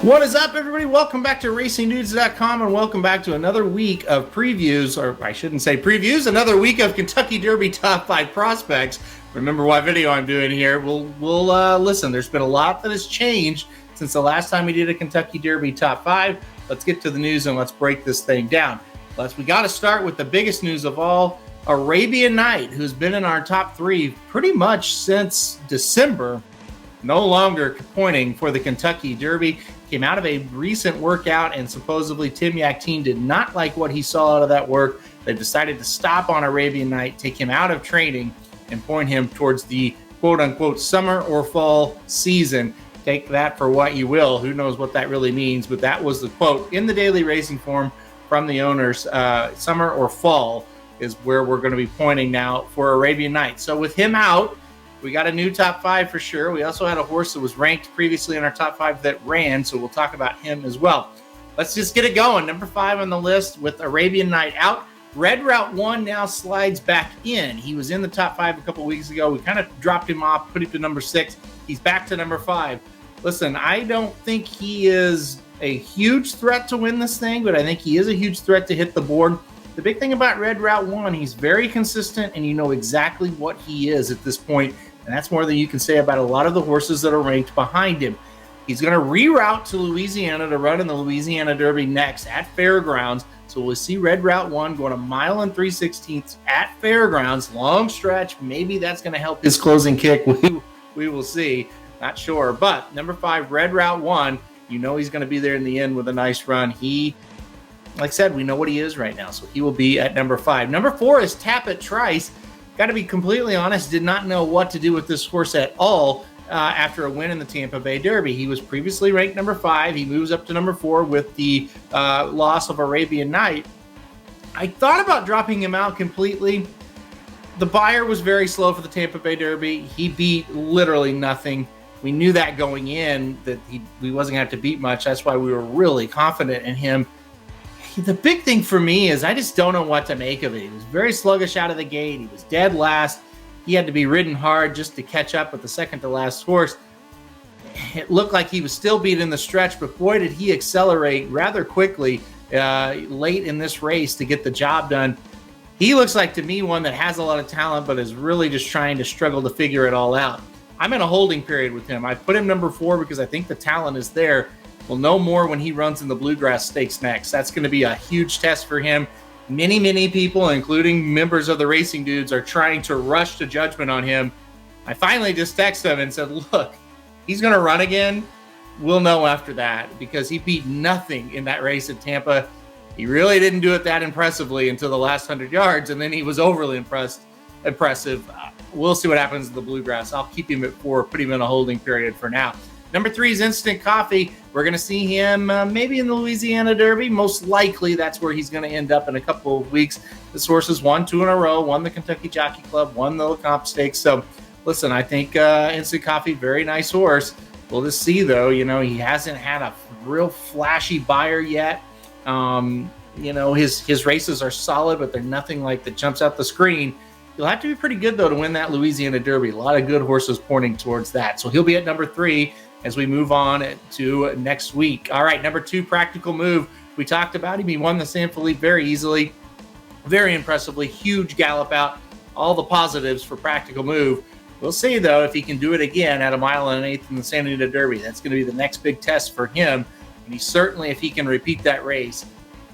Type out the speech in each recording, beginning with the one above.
What is up, everybody? Welcome back to RacingDudes.com and welcome back to another week of previews, or I shouldn't say previews, another week of Kentucky Derby Top 5 prospects. Remember what video I'm doing here. We'll listen, there's been a lot that has changed since the last time we did a Kentucky Derby Top 5. Let's get to the news and let's break this thing down. We got to start with the biggest news of all, Arabian Knight, who's been in our top 3 pretty much since December, no longer pointing for the Kentucky Derby. Came out of a recent workout, and supposedly Tim Yakteen did not like what he saw out of that work. They decided to stop on Arabian Knight, take him out of training, and point him towards the quote-unquote summer or fall season. Take that for what you will. Who knows what that really means, but that was the quote in the Daily Racing Form from the owners. Summer or fall is where we're going to be pointing now for Arabian Knight. So with him out, we got a new top 5 for sure. We also had a horse that was ranked previously in our top 5 that ran, so we'll talk about him as well. Let's just get it going. Number 5 on the list with Arabian Knight out. Red Route 1 now slides back in. He was in the top 5 a couple weeks ago. We kind of dropped him off, put him to number 6. He's back to number 5. Listen, I don't think he is a huge threat to win this thing, but I think he is a huge threat to hit the board. The big thing about Red Route 1, he's very consistent, and you know exactly what he is at this point. And that's more than you can say about a lot of the horses that are ranked behind him. He's going to reroute to Louisiana to run in the Louisiana Derby next at Fairgrounds. So we'll see Red Route 1 going a mile and 3/16 at Fairgrounds. Long stretch. Maybe that's going to help his closing kick. We will see. Not sure. But number 5, Red Route 1, you know he's going to be there in the end with a nice run. He, like I said, we know what he is right now. So he will be at number 5. Number 4 is Tapit Trice. Got to be completely honest, did not know what to do with this horse at all after a win in the Tampa Bay Derby. He was previously ranked number 5. He moves up to number 4 with the loss of Arabian Knight. I thought about dropping him out completely. The buyer was very slow for the Tampa Bay Derby. He beat literally nothing. We knew that going in, that we wasn't going to have to beat much. That's why we were really confident in him. The big thing for me is I just don't know what to make of it. He was very sluggish out of the gate. He was dead last. He had to be ridden hard just to catch up with the second to last horse. It looked like he was still beat in the stretch, but boy, did he accelerate rather quickly late in this race to get the job done. He looks like, to me, one that has a lot of talent, but is really just trying to struggle to figure it all out. I'm in a holding period with him. I put him number 4 because I think the talent is there. We'll know more when he runs in the Bluegrass Stakes next. That's going to be a huge test for him. Many people, including members of the Racing Dudes, are trying to rush to judgment on him. I finally just texted him and said, look, he's going to run again. We'll know after that, because he beat nothing in that race at Tampa. He really didn't do it that impressively until the last 100 yards, and then he was overly impressive. We'll see what happens in the Bluegrass. I'll keep him at 4, put him in a holding period for now. Number 3 is Instant Coffee. We're going to see him maybe in the Louisiana Derby. Most likely that's where he's going to end up in a couple of weeks. This horse has won 2 in a row, won the Kentucky Jockey Club, won the LeCompte Stakes. So, listen, I think Instant Coffee, very nice horse. We'll just see, though. You know, he hasn't had a real flashy buyer yet. You know, his races are solid, but they're nothing like that jumps out the screen. You'll have to be pretty good, though, to win that Louisiana Derby. A lot of good horses pointing towards that. So he'll be at number 3 as we move on to next week. All right, number 2, Practical Move. We talked about him. He won the San Felipe very easily, very impressively, huge gallop out, all the positives for Practical Move. We'll see, though, if he can do it again at a mile and an eighth in the Santa Anita Derby. That's going to be the next big test for him. And he certainly, if he can repeat that race,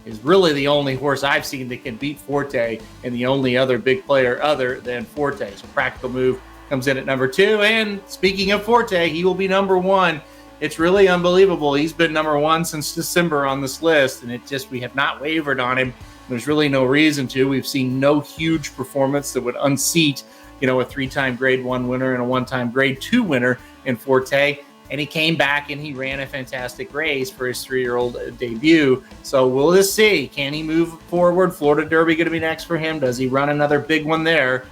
is really the only horse I've seen that can beat Forte, and the only other big player other than Forte. So Practical Move comes in at number 2. And speaking of Forte, he will be number 1. It's really unbelievable. He's been number 1 since December on this list, and we have not wavered on him. There's really no reason to. We've seen no huge performance that would unseat, a 3-time Grade 1 winner and a 1-time Grade 2 winner in Forte. And he came back and he ran a fantastic race for his 3-year-old debut. So we'll just see. Can he move forward? Florida Derby going to be next for him. Does he run another big one there?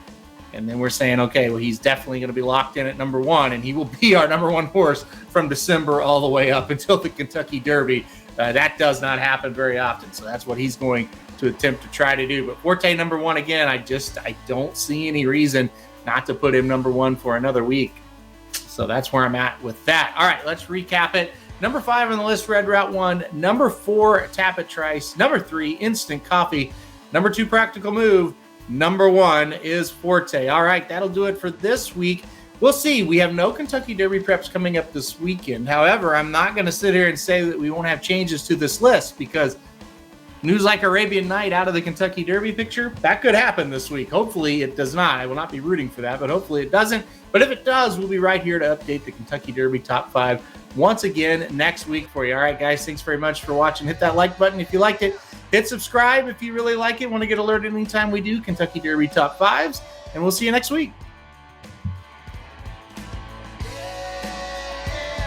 And then we're saying, okay, well, he's definitely going to be locked in at number 1, and he will be our number 1 horse from December all the way up until the Kentucky Derby. That does not happen very often, so that's what he's going to attempt to try to do. But Forte number 1 again, I don't see any reason not to put him number 1 for another week. So that's where I'm at with that. All right, let's recap it. Number 5 on the list, Red Route 1. Number 4, Tapit Trice. Number 3, Instant Coffee. Number 2, Practical Move. Number 1 is Forte. All right, that'll do it for this week. We'll see. We have no Kentucky Derby preps coming up this weekend. However, I'm not going to sit here and say that we won't have changes to this list because news like Arabian Knight out of the Kentucky Derby picture, that could happen this week. Hopefully it does not. I will not be rooting for that, but hopefully it doesn't. But if it does, we'll be right here to update the Kentucky Derby top 5 once again next week for you. All right, guys, thanks very much for watching. Hit that like button if you liked it. Hit subscribe if you really like it. Want to get alerted anytime we do Kentucky Derby top 5s, and we'll see you next week.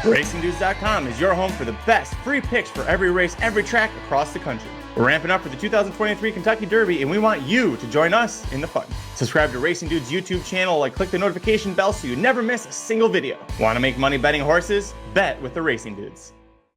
RacingDudes.com is your home for the best free picks for every race, every track across the country. We're ramping up for the 2023 Kentucky Derby, and we want you to join us in the fun. Subscribe to Racing Dudes YouTube channel and click the notification bell so you never miss a single video. Want to make money betting horses? Bet with the Racing Dudes.